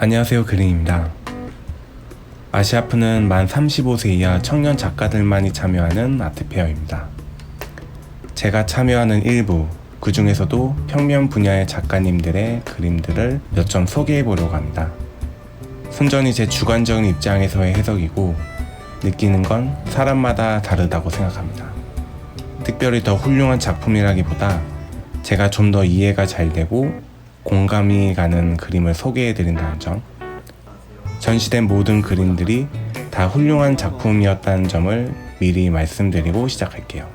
안녕하세요, 그린입니다. 아시아프는 만 35세 이하 청년 작가들만이 참여하는 아트페어입니다. 제가 참여하는 일부, 그 중에서도 평면 분야의 작가님들의 그림들을 몇 점 소개해 보려고 합니다. 순전히 제 주관적인 입장에서의 해석이고 느끼는 건 사람마다 다르다고 생각합니다. 특별히 더 훌륭한 작품이라기보다 제가 좀 더 이해가 잘 되고 공감이 가는 그림을 소개해 드린다는 점, 전시된 모든 그림들이 다 훌륭한 작품이었다는 점을 미리 말씀드리고 시작할게요.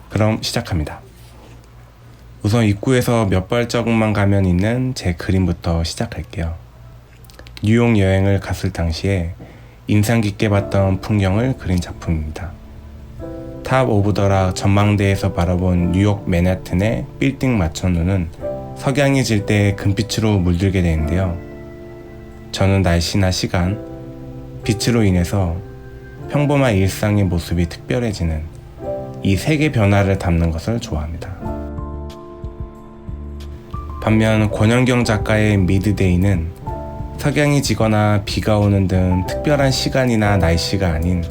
그럼 시작합니다. 우선 입구에서 몇 발자국만 가면 있는 제 그림부터 시작할게요. 뉴욕 여행을 갔을 당시에 인상 깊게 봤던 풍경을 그린 작품입니다. 탑 오브 더 락 전망대에서 바라본 뉴욕 맨해튼의 빌딩 마천루는 석양이 질 때 금빛으로 물들게 되는데요. 저는 날씨나 시간, 빛으로 인해서 평범한 일상의 모습이 특별해지는 이 색의 변화를 담는 것을 좋아합니다. 반면 권현경 작가의 미드데이는 석양이 지거나 비가 오는 등 특별한 시간이나 날씨가 아닌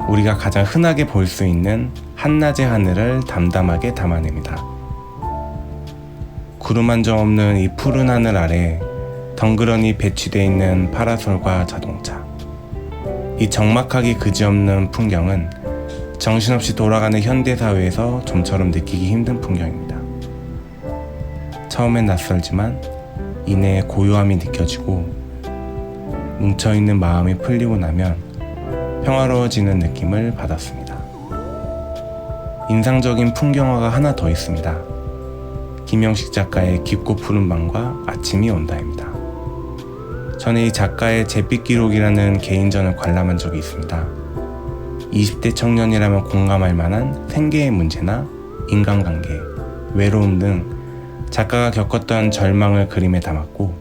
우리가 가장 흔하게 볼 수 있는 한낮의 하늘을 담담하게 담아냅니다. 구름 한 점 없는 이 푸른 하늘 아래 덩그러니 배치되어 있는 파라솔과 자동차. 이 적막하기 그지없는 풍경은 정신없이 돌아가는 현대사회에서 좀처럼 느끼기 힘든 풍경입니다. 처음엔 낯설지만 이내에 고요함이 느껴지고 뭉쳐있는 마음이 풀리고 나면 평화로워지는 느낌을 받았습니다. 인상적인 풍경화가 하나 더 있습니다. 김영식 작가의 깊고 푸른 밤과 아침이 온다입니다. 저는 이 작가의 잿빛 기록이라는 개인전을 관람한 적이 있습니다. 20대 청년이라면 공감할 만한 생계의 문제나 인간관계, 외로움 등 작가가 겪었던 절망을 그림에 담았고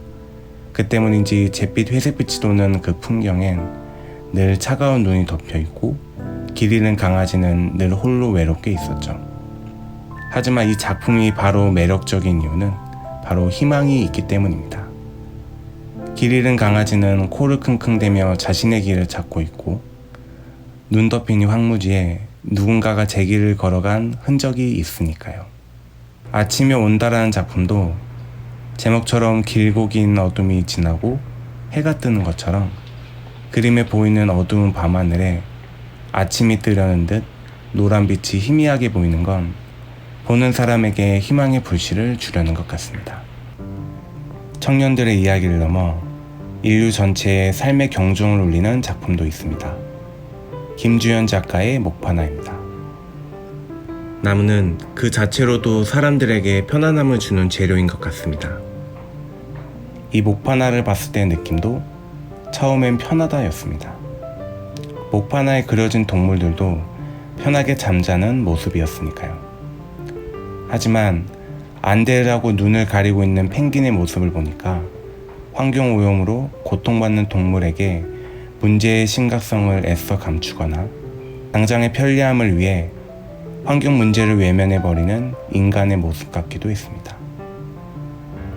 그 때문인지 잿빛 회색빛이 도는 그 풍경엔 늘 차가운 눈이 덮여있고 길 잃은 강아지는 늘 홀로 외롭게 있었죠. 하지만 이 작품이 바로 매력적인 이유는 바로 희망이 있기 때문입니다. 길 잃은 강아지는 코를 킁킁대며 자신의 길을 찾고 있고 눈 덮인 이 황무지에 누군가가 제 길을 걸어간 흔적이 있으니까요. 아침이 온다라는 작품도 제목처럼 길고 긴 어둠이 지나고 해가 뜨는 것처럼 그림에 보이는 어두운 밤하늘에 아침이 뜨려는 듯 노란빛이 희미하게 보이는 건 보는 사람에게 희망의 불씨를 주려는 것 같습니다. 청년들의 이야기를 넘어 인류 전체의 삶의 경중을 울리는 작품도 있습니다. 김주현 작가의 목파나입니다. 나무는 그 자체로도 사람들에게 편안함을 주는 재료인 것 같습니다. 이 목파나를 봤을 때의 느낌도 처음엔 편하다였습니다. 목파나에 그려진 동물들도 편하게 잠자는 모습이었으니까요. 하지만 안대라고 눈을 가리고 있는 펭귄의 모습을 보니까 환경오염으로 고통받는 동물에게 문제의 심각성을 애써 감추거나 당장의 편리함을 위해 환경 문제를 외면해버리는 인간의 모습 같기도 했습니다.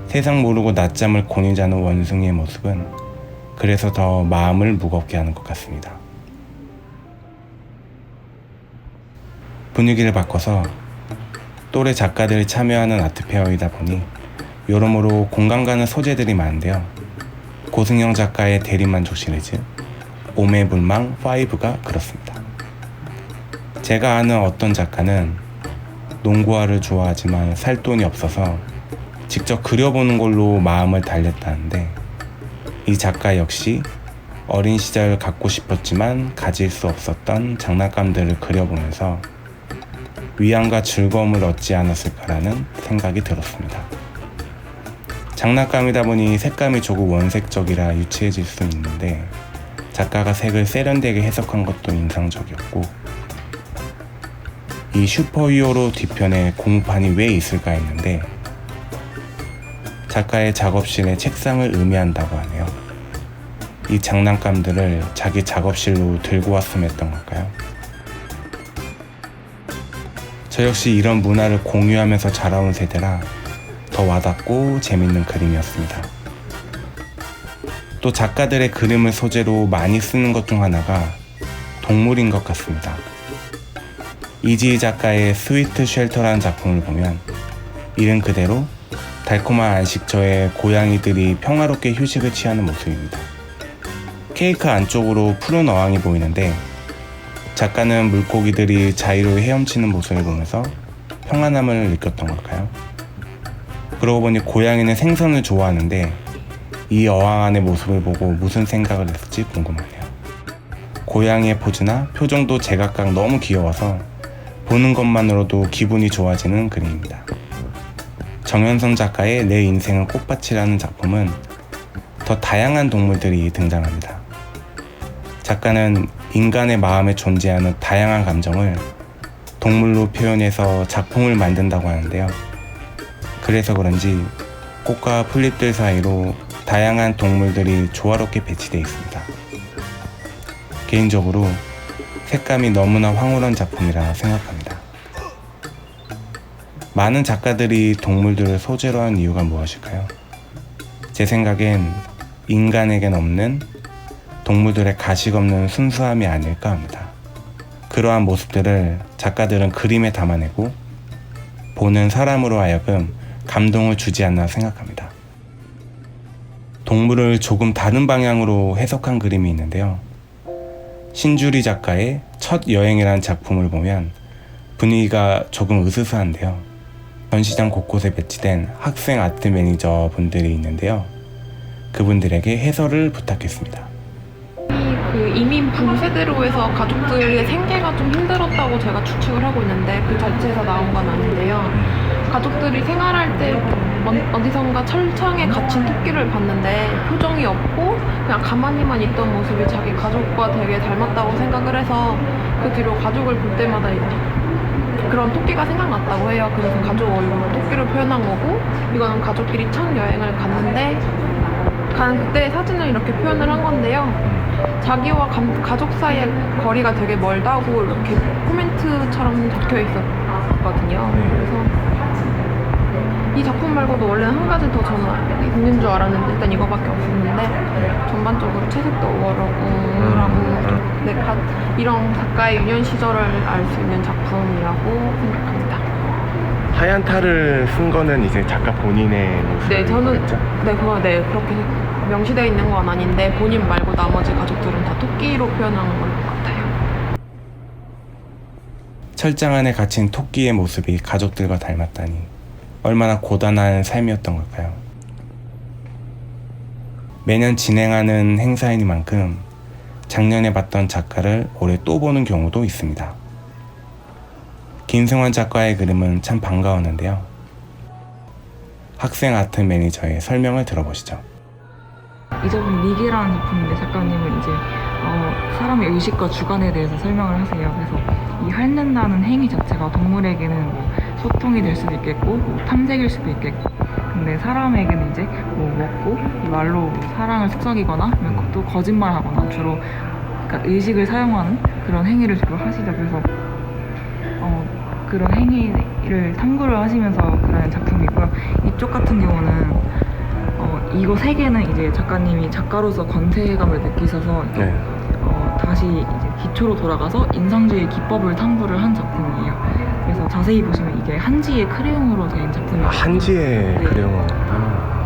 세상 모르고 낮잠을 곤히 자는 원숭이의 모습은 그래서 더 마음을 무겁게 하는 것 같습니다. 분위기를 바꿔서 또래 작가들이 참여하는 아트페어이다 보니 여러모로 공감 가는 소재들이 많은데요. 고승영 작가의 대리만족 시리즈 오매불망 5가 그렇습니다. 제가 아는 어떤 작가는 농구화를 좋아하지만 살 돈이 없어서 직접 그려보는 걸로 마음을 달랬다는데 이 작가 역시 어린 시절 갖고 싶었지만 가질 수 없었던 장난감들을 그려보면서 위안과 즐거움을 얻지 않았을까라는 생각이 들었습니다. 장난감이다 보니 색감이 조금 원색적이라 유치해질 수 있는데 작가가 색을 세련되게 해석한 것도 인상적이었고 이 슈퍼히어로 뒤편에 공판이 왜 있을까 했는데 작가의 작업실에 책상을 의미한다고 하네요. 이 장난감들을 자기 작업실로 들고 왔으면 했던 걸까요? 저 역시 이런 문화를 공유하면서 자라온 세대라 더 와닿고 재밌는 그림이었습니다. 또 작가들의 그림을 소재로 많이 쓰는 것 중 하나가 동물인 것 같습니다. 이지희 작가의 스위트 쉘터라는 작품을 보면 이름 그대로 달콤한 안식처에 고양이들이 평화롭게 휴식을 취하는 모습입니다. 케이크 안쪽으로 푸른 어항이 보이는데 작가는 물고기들이 자유로이 헤엄치는 모습을 보면서 평안함을 느꼈던 걸까요? 그러고 보니 고양이는 생선을 좋아하는데 이 어항 안의 모습을 보고 무슨 생각을 했을지 궁금하네요. 고양이의 포즈나 표정도 제각각 너무 귀여워서 보는 것만으로도 기분이 좋아지는 그림입니다. 정현성 작가의 내 인생은 꽃밭이라는 작품은 더 다양한 동물들이 등장합니다. 작가는 인간의 마음에 존재하는 다양한 감정을 동물로 표현해서 작품을 만든다고 하는데요. 그래서 그런지 꽃과 풀잎들 사이로 다양한 동물들이 조화롭게 배치되어 있습니다. 개인적으로 색감이 너무나 황홀한 작품이라 생각합니다. 많은 작가들이 동물들을 소재로 한 이유가 무엇일까요? 제 생각엔 인간에겐 없는 동물들의 가식 없는 순수함이 아닐까 합니다. 그러한 모습들을 작가들은 그림에 담아내고 보는 사람으로 하여금 감동을 주지 않나 생각합니다. 동물을 조금 다른 방향으로 해석한 그림이 있는데요. 신주리 작가의 첫 여행이라는 작품을 보면 분위기가 조금 으스스한데요. 전시장 곳곳에 배치된 학생 아트 매니저 분들이 있는데요. 그분들에게 해설을 부탁했습니다. 그 이민 붕세대로 해서 가족들의 생계가 좀 힘들었다고 제가 추측을 하고 있는데 그 자체에서 나온 건 아닌데요. 가족들이 생활할 때 어디선가 철창에 갇힌 토끼를 봤는데 표정이 없고 그냥 가만히만 있던 모습이 자기 가족과 되게 닮았다고 생각을 해서 그 뒤로 가족을 볼 때마다 그런 토끼가 생각났다고 해요. 그래서 가족 얼굴로 토끼를 표현한 거고 이거는 가족끼리 첫 여행을 갔는데 그때 사진을 이렇게 표현을 한 건데요. 자기와 가족 사이의 거리가 되게 멀다고 이렇게 코멘트처럼 적혀 있었거든요. 그래서 이 작품 말고도 원래는 한 가지 더 저는 있는 줄 알았는데 일단 이거밖에 없었는데 전반적으로 채색도 우월하고 이런 작가의 유년 시절을 알 수 있는 작품이라고 생각합니다. 하얀 탈을 쓴 거는 이제 작가 본인의 모습이겠죠? 네, 저는 그렇게 명시되어 있는 건 아닌데 본인 말고 나머지 가족들은 다 토끼로 표현한 것 같아요. 철장 안에 갇힌 토끼의 모습이 가족들과 닮았다니 얼마나 고단한 삶이었던 걸까요? 매년 진행하는 행사이니만큼 작년에 봤던 작가를 올해 또 보는 경우도 있습니다. 김승환 작가의 그림은 참 반가웠는데요. 학생 아트 매니저의 설명을 들어보시죠. 이 작품 미개라는 작품인데 작가님은 이제 사람의 의식과 주관에 대해서 설명을 하세요. 그래서 이 핥는다는 행위 자체가 동물에게는 뭐 소통이 될 수도 있겠고 뭐 탐색일 수도 있겠고 근데 사람에게는 이제 뭐 먹고 말로 사랑을 속삭이거나 또 거짓말하거나 주로 그러니까 의식을 사용하는 그런 행위를 주로 하시죠. 그래서 그런 행위를 탐구를 하시면서 그런 작품이고요. 이쪽 같은 경우는 이거 세 개는 이제 작가님이 작가로서 권태감을 느끼셔서 다시 이제 기초로 돌아가서 인상주의 기법을 탐구를 한 작품이에요. 그래서 자세히 보시면 이게 한지의 크레용으로 된 작품이에요. 한지의 크레용.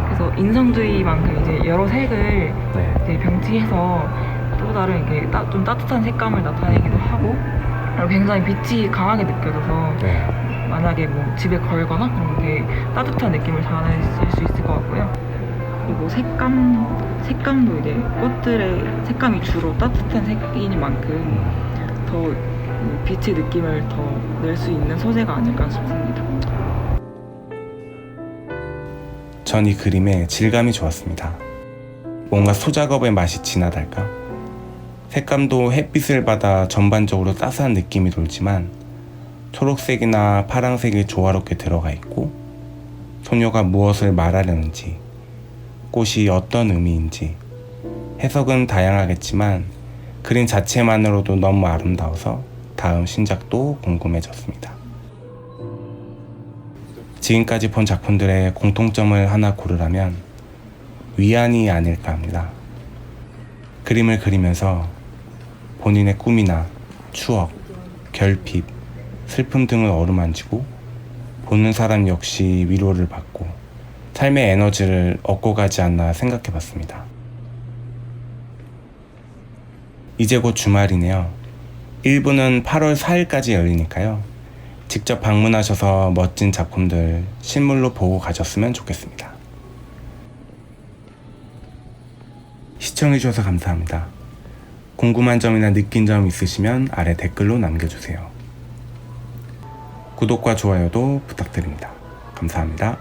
그래서 인상주의만큼 이제 여러 색을 이제 병치해서 또 다른 이렇게 좀 따뜻한 색감을 나타내기도 하고 그리고 굉장히 빛이 강하게 느껴져서 만약에 뭐 집에 걸거나 그런 게 따뜻한 느낌을 자아낼 수 있을 것 같고요. 그리고 색감도 이제 꽃들의 색감이 주로 따뜻한 색인 만큼 더 빛의 느낌을 더 낼 수 있는 소재가 아닐까 싶습니다. 전 이 그림의 질감이 좋았습니다. 뭔가 소작업의 맛이 진하달까? 색감도 햇빛을 받아 전반적으로 따스한 느낌이 돌지만 초록색이나 파란색이 조화롭게 들어가 있고 소녀가 무엇을 말하려는지 꽃이 어떤 의미인지 해석은 다양하겠지만 그림 자체만으로도 너무 아름다워서 다음 신작도 궁금해졌습니다. 지금까지 본 작품들의 공통점을 하나 고르라면 위안이 아닐까 합니다. 그림을 그리면서 본인의 꿈이나 추억, 결핍, 슬픔 등을 어루만지고 보는 사람 역시 위로를 받고 삶의 에너지를 얻고 가지 않나 생각해 봤습니다. 이제 곧 주말이네요. 1부는 8월 4일까지 열리니까요. 직접 방문하셔서 멋진 작품들 실물로 보고 가셨으면 좋겠습니다. 시청해주셔서 감사합니다. 궁금한 점이나 느낀 점 있으시면 아래 댓글로 남겨주세요. 구독과 좋아요도 부탁드립니다. 감사합니다.